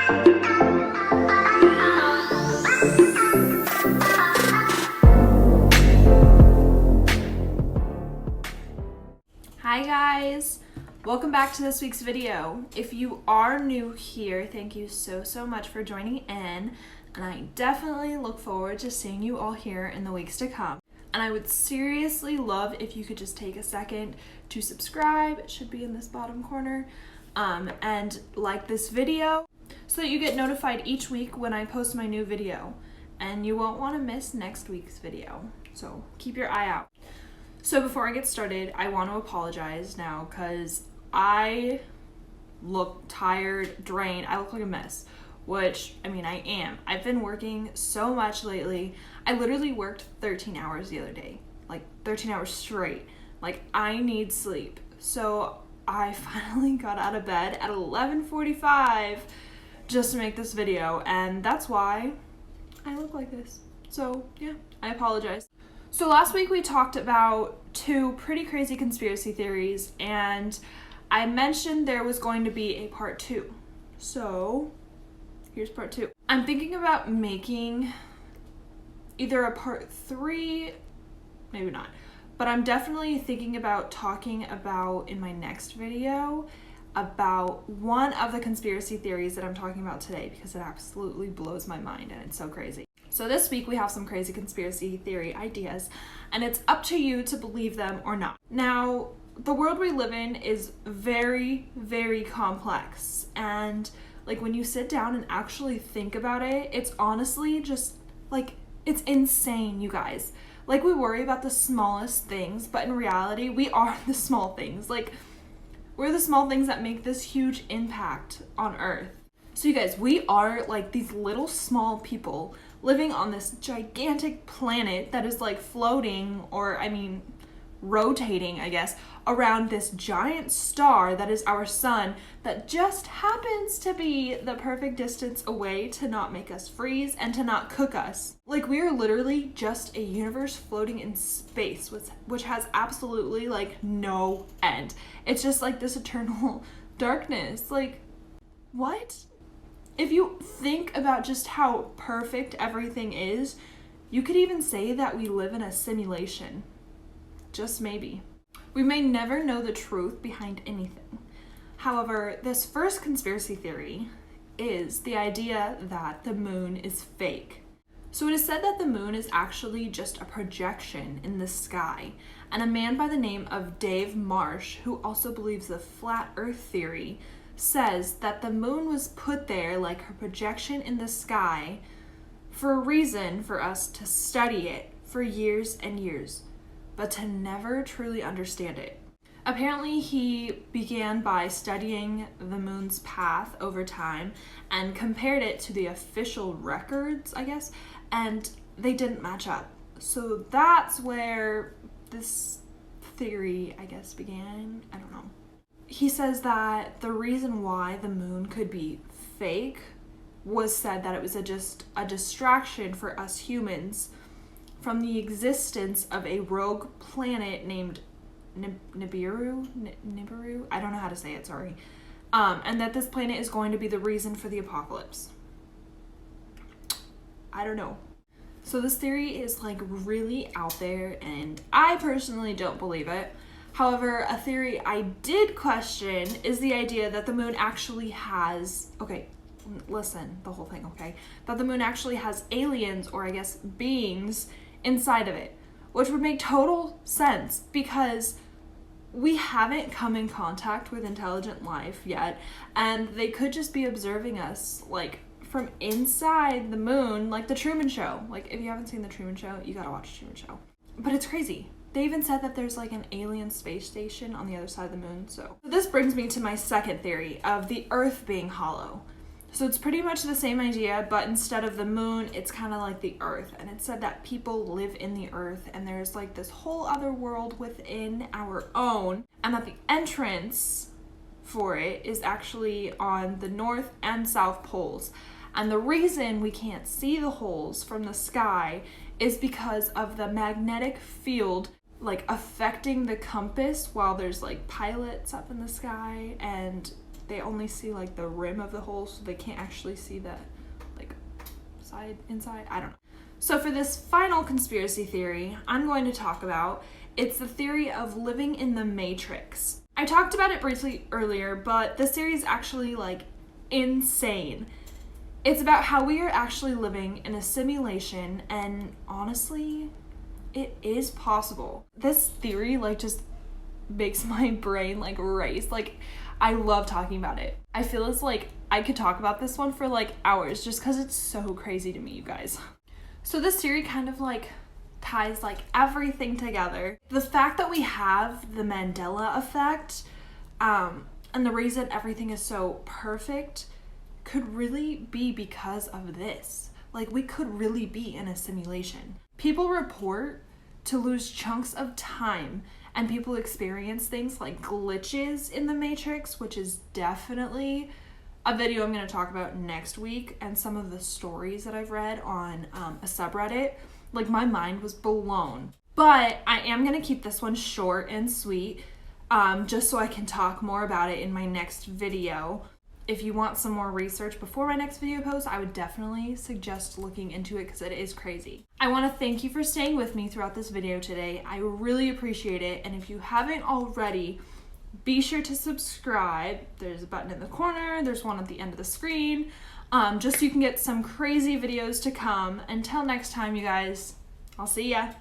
Hi guys, welcome back to this week's video. If you are new here, thank you so much for joining in, and I definitely look forward to seeing you all here in the weeks to come. And I would seriously love if you could just take a second to subscribe, it should be in this bottom corner, and like this video so that you get notified each week when I post my new video, and you won't want to miss next week's video, so keep your eye out. So before I get started, I want to apologize now because I look tired, drained. I look like a mess, which, I mean, I am. I've been working so much lately. I literally worked 13 hours the other day, like 13 hours straight. Like, I need sleep. So I finally got out of bed at 11:45 just to make this video, and that's why I look like this. So yeah, I apologize. So last week we talked about two pretty crazy conspiracy theories, and I mentioned there was going to be a part 2. So here's part 2. I'm thinking about making either a part 3, maybe not, but I'm definitely thinking about talking about in my next video about one of the conspiracy theories that I'm talking about today, because it absolutely blows my mind and it's so crazy. So this week we have some crazy conspiracy theory ideas, and it's up to you to believe them or not. Now, the world we live in is very complex, and like when you sit down and actually think about it, it's honestly just like, it's insane, you guys. Like, we worry about the smallest things, but in reality, we are the small things. Like, we're the small things that make this huge impact on Earth. So you guys, we are like these little small people living on this gigantic planet that is like floating, or I mean rotating, I guess, around this giant star that is our sun, that just happens to be the perfect distance away to not make us freeze and to not cook us. Like, we are literally just a universe floating in space, which has absolutely like no end. It's just like this eternal darkness. Like, what? If you think about just how perfect everything is, you could even say that we live in a simulation. Just maybe. We may never know the truth behind anything. However, this first conspiracy theory is the idea that the moon is fake. So it is said that the moon is actually just a projection in the sky, and a man by the name of Dave Marsh, who also believes the flat earth theory, says that the moon was put there like a projection in the sky for a reason for us to study it for years and years, but to never truly understand it. Apparently, he began by studying the moon's path over time and compared it to the official records, I guess, and they didn't match up. So that's where this theory, I guess, began. I don't know. He says that the reason why the moon could be fake was said that it was just a distraction for us humans from the existence of a rogue planet named Nibiru? I don't know how to say it, sorry. And that this planet is going to be the reason for the apocalypse. I don't know. So this theory is like really out there, and I personally don't believe it. However, a theory I did question is the idea that the moon actually has, okay, listen, the whole thing, okay? That the moon actually has aliens, or I guess beings, inside of it, which would make total sense because we haven't come in contact with intelligent life yet, and they could just be observing us, like, from inside the moon, like the Truman Show. Like, if you haven't seen the Truman Show, you gotta watch the Truman Show. But it's crazy. They even said that there's like an alien space station on the other side of the moon. So this brings me to my second theory of the Earth being hollow. So it's pretty much the same idea, but instead of the moon, it's kind of like the Earth. And it said that people live in the Earth, and there's like this whole other world within our own, and that the entrance for it is actually on the north and south poles. And the reason we can't see the holes from the sky is because of the magnetic field like affecting the compass while there's like pilots up in the sky, and they only see like the rim of the hole, so they can't actually see the like side inside. I don't know. So for this final conspiracy theory I'm going to talk about, it's the theory of living in the Matrix. I talked about it briefly earlier, but this theory is actually like insane. It's about how we are actually living in a simulation, and honestly, it is possible. This theory like just makes my brain like race. Like, I love talking about it. I feel as like I could talk about this one for like hours just because it's so crazy to me, you guys. So this theory kind of like ties like everything together. The fact that we have the Mandela effect, and the reason everything is so perfect could really be because of this. Like, we could really be in a simulation. People report to lose chunks of time, and people experience things like glitches in the Matrix, which is definitely a video I'm going to talk about next week, and some of the stories that I've read on a subreddit. Like, my mind was blown. But I am going to keep this one short and sweet, just so I can talk more about it in my next video. If you want some more research before my next video post, I would definitely suggest looking into it because it is crazy. I want to thank you for staying with me throughout this video today. I really appreciate it. And if you haven't already, be sure to subscribe. There's a button in the corner. There's one at the end of the screen. Just so you can get some crazy videos to come. Until next time, you guys, I'll see ya.